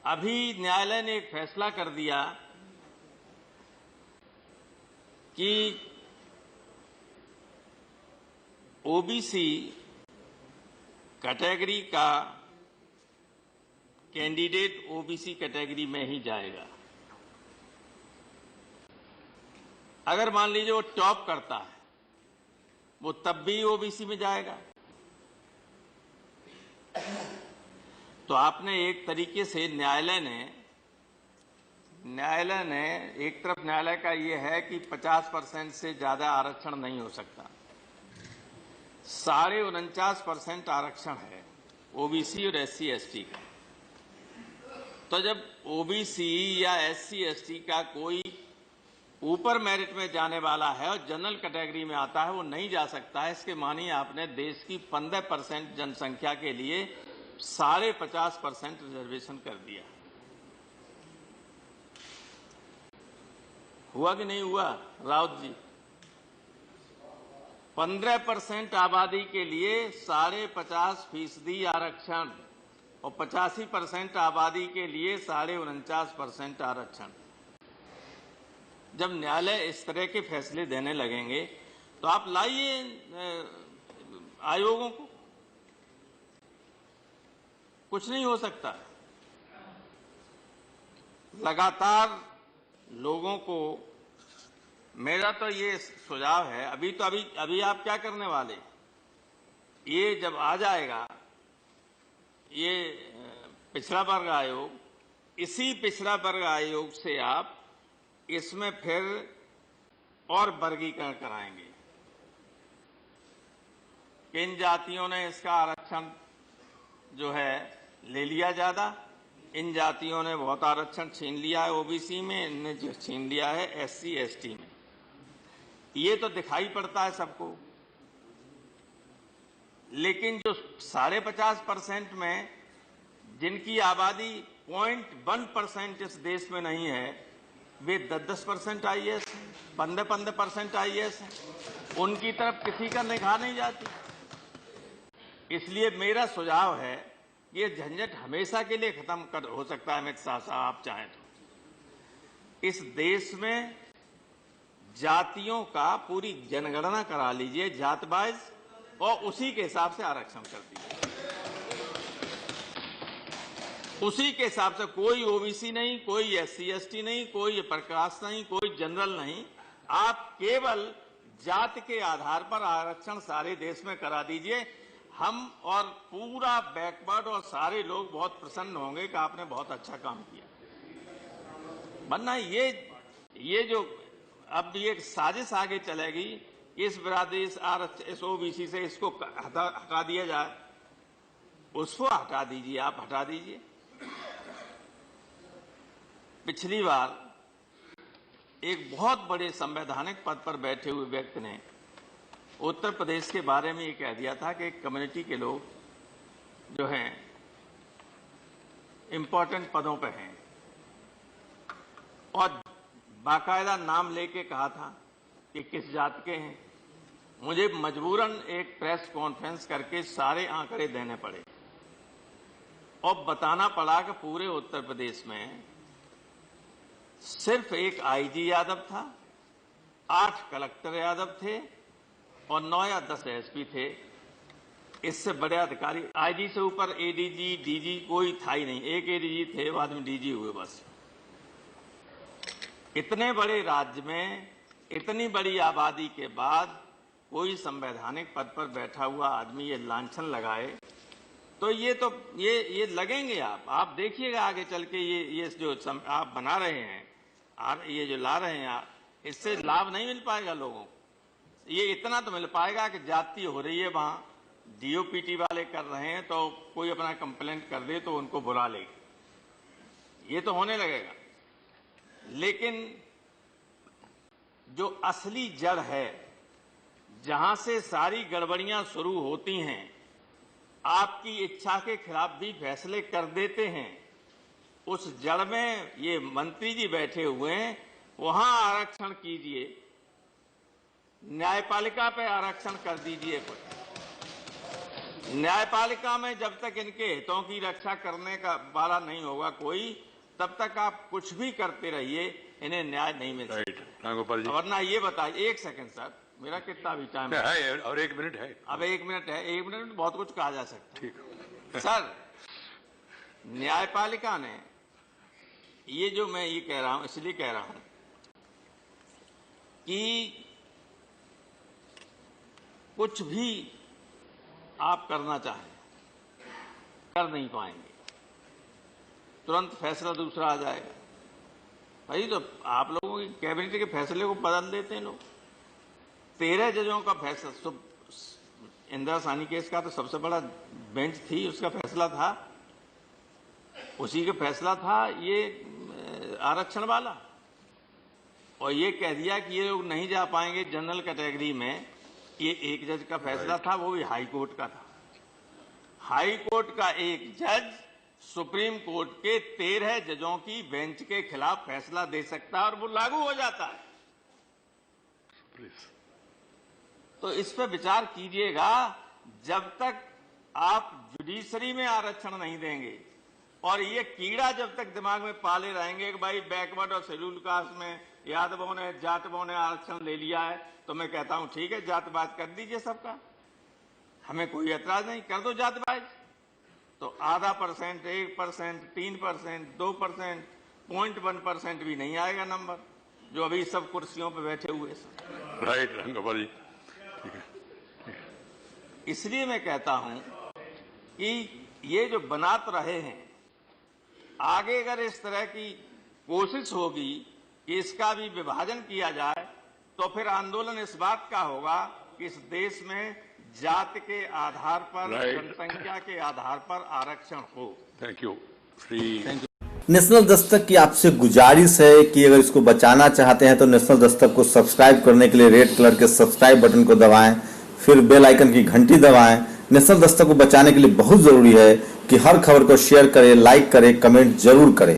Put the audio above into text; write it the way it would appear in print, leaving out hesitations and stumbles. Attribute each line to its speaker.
Speaker 1: अभी न्यायालय ने एक फैसला कर दिया कि ओबीसी कैटेगरी का कैंडिडेट ओबीसी कैटेगरी में ही जाएगा। अगर मान लीजिए वो टॉप करता है, वो तब भी ओबीसी में जाएगा। तो आपने एक तरीके से न्यायालय ने एक तरफ न्यायालय का ये है कि 50% से ज्यादा आरक्षण नहीं हो सकता, 49.5% आरक्षण है ओबीसी और एससी एसटी का। तो जब ओबीसी या एससी एसटी का कोई ऊपर मेरिट में जाने वाला है और जनरल कैटेगरी में आता है, वो नहीं जा सकता है। इसके मानिए आपने देश की 15% जनसंख्या के लिए 50.5% रिजर्वेशन कर दिया। हुआ कि नहीं हुआ राउत जी? 15% आबादी के लिए 50.5% आरक्षण और 85% आबादी के लिए 49.5% आरक्षण। जब न्यायालय इस तरह के फैसले देने लगेंगे तो आप लाइए आयोगों को, कुछ नहीं हो सकता। लगातार लोगों को मेरा तो ये सुझाव है, अभी आप क्या करने वाले, ये जब आ जाएगा ये पिछड़ा वर्ग आयोग, इसी पिछड़ा वर्ग आयोग से आप इसमें फिर और वर्गीकरण कराएंगे। किन जातियों ने इसका आरक्षण जो है ले लिया ज्यादा, इन जातियों ने बहुत आरक्षण छीन लिया है ओबीसी में, इनने जो छीन लिया है एससी एसटी में। ये तो दिखाई पड़ता है सबको। लेकिन जो 50.5% में जिनकी आबादी 0.1% इस देश में नहीं है, वे 10% आईएएस, 15% आईएएस हैं, उनकी तरफ किसी का निगाह नहीं जाती। इसलिए मेरा सुझाव है ये झंझट हमेशा के लिए खत्म हो सकता है। अमित शाह साहब आप चाहें तो इस देश में जातियों का पूरी जनगणना करा लीजिए जात वाइज, और उसी के हिसाब से आरक्षण कर दीजिए। उसी के हिसाब से कोई ओबीसी नहीं, कोई एससी एसटी नहीं, कोई प्रकाश नहीं, कोई जनरल नहीं, आप केवल जात के आधार पर आरक्षण सारे देश में करा दीजिए। हम और पूरा बैकवर्ड और सारे लोग बहुत प्रसन्न होंगे कि आपने बहुत अच्छा काम किया। वरना ये जो अब ये साजिश आगे चलेगी, इस बिरादरी इस ओबीसी से इसको हटा दिया जाए, उसको हटा दीजिए, आप हटा दीजिए। पिछली बार एक बहुत बड़े संवैधानिक पद पर बैठे हुए व्यक्ति ने उत्तर प्रदेश के बारे में ये कह दिया था कि कम्युनिटी के लोग जो हैं इंपॉर्टेंट पदों पर हैं, और बाकायदा नाम लेके कहा था कि किस जात के हैं। मुझे मजबूरन एक प्रेस कॉन्फ्रेंस करके सारे आंकड़े देने पड़े और बताना पड़ा कि पूरे उत्तर प्रदेश में सिर्फ एक आईजी यादव था, 8 कलेक्टर यादव थे और 9 या 10 एसपी थे। इससे बड़े अधिकारी, आईजी से ऊपर एडीजी डीजी कोई था ही नहीं। एक एडीजी थे, बाद में डीजी हुए बस। इतने बड़े राज्य में इतनी बड़ी आबादी के बाद कोई संवैधानिक पद पर बैठा हुआ आदमी ये लांछन लगाए, तो ये लगेंगे। आप देखिएगा आगे चल के ये जो आप बना रहे हैं, ये जो ला रहे हैं आप, इससे लाभ नहीं मिल पाएगा लोगों को। ये इतना तो मिल पाएगा कि जाति हो रही है, वहां डीओपीटी वाले कर रहे हैं, तो कोई अपना कंप्लेंट कर दे तो उनको बुला लेगी, ये तो होने लगेगा। लेकिन जो असली जड़ है, जहां से सारी गड़बड़ियां शुरू होती हैं, आपकी इच्छा के खिलाफ भी फैसले कर देते हैं, उस जड़ में ये मंत्री जी बैठे हुए हैं। वहां आरक्षण कीजिए, न्यायपालिका पे आरक्षण कर दीजिए। न्यायपालिका में जब तक इनके हितों की रक्षा करने का वाला नहीं होगा कोई, तब तक आप कुछ भी करते रहिए, इन्हें न्याय नहीं मिल सकता। वरना ये बताइए, एक सेकंड सर, मेरा कितना भी टाइम
Speaker 2: है और 1 मिनट है।
Speaker 1: अब 1 मिनट है, 1 मिनट में बहुत कुछ कहा जा सकता है।
Speaker 2: ठीक
Speaker 1: सर, न्यायपालिका ने ये जो मैं ये कह रहा हूं, इसलिए कह रहा हूं कि कुछ भी आप करना चाहें कर नहीं पाएंगे, तुरंत फैसला दूसरा आ जाएगा। भाई तो आप लोगों की कैबिनेट के फैसले को बदल देते हैं लोग। 13 जजों का फैसला, इंदिरा साहनी केस का तो सबसे बड़ा बेंच थी, उसका फैसला था, उसी का फैसला था ये आरक्षण वाला, और ये कह दिया कि ये लोग नहीं जा पाएंगे जनरल कैटेगरी में। ये एक जज का फैसला था, वो भी हाई कोर्ट का था। हाई कोर्ट का एक जज सुप्रीम कोर्ट के 13 जजों की बेंच के खिलाफ फैसला दे सकता है और वो लागू हो जाता है। तो इस पर विचार कीजिएगा। जब तक आप जुडिशरी में आरक्षण नहीं देंगे और ये कीड़ा जब तक दिमाग में पाले रहेंगे कि भाई बैकवर्ड और शेड्यूल कास्ट में यादवों ने जाटवों ने आरक्षण ले लिया है, तो मैं कहता हूं ठीक है, जातबाज कर दीजिए सबका, हमें कोई एतराज नहीं, कर दो जातबाज। तो आधा % 1%, 3%, 2%, 0.1% भी नहीं आएगा नंबर, जो अभी सब कुर्सियों पर बैठे हुए सब।
Speaker 2: राइट रंगोपाल जी, ठीक है।
Speaker 1: इसलिए मैं कहता हूं कि ये जो बनात रहे हैं, आगे अगर इस तरह की कोशिश होगी कि इसका भी विभाजन किया जाए, तो फिर आंदोलन इस बात का होगा कि इस देश में जाति के आधार पर, जनसंख्या के आधार पर आरक्षण हो।
Speaker 2: Thank you.
Speaker 3: नेशनल दस्तक की आपसे गुजारिश है कि अगर इसको बचाना चाहते हैं तो नेशनल दस्तक को सब्सक्राइब करने के लिए रेड कलर के सब्सक्राइब बटन को दबाएं, फिर बेल आइकन की घंटी दबाएं। नेशनल दस्तक को बचाने के लिए बहुत जरूरी है कि हर खबर को शेयर करें, लाइक करें, कमेंट जरूर करें।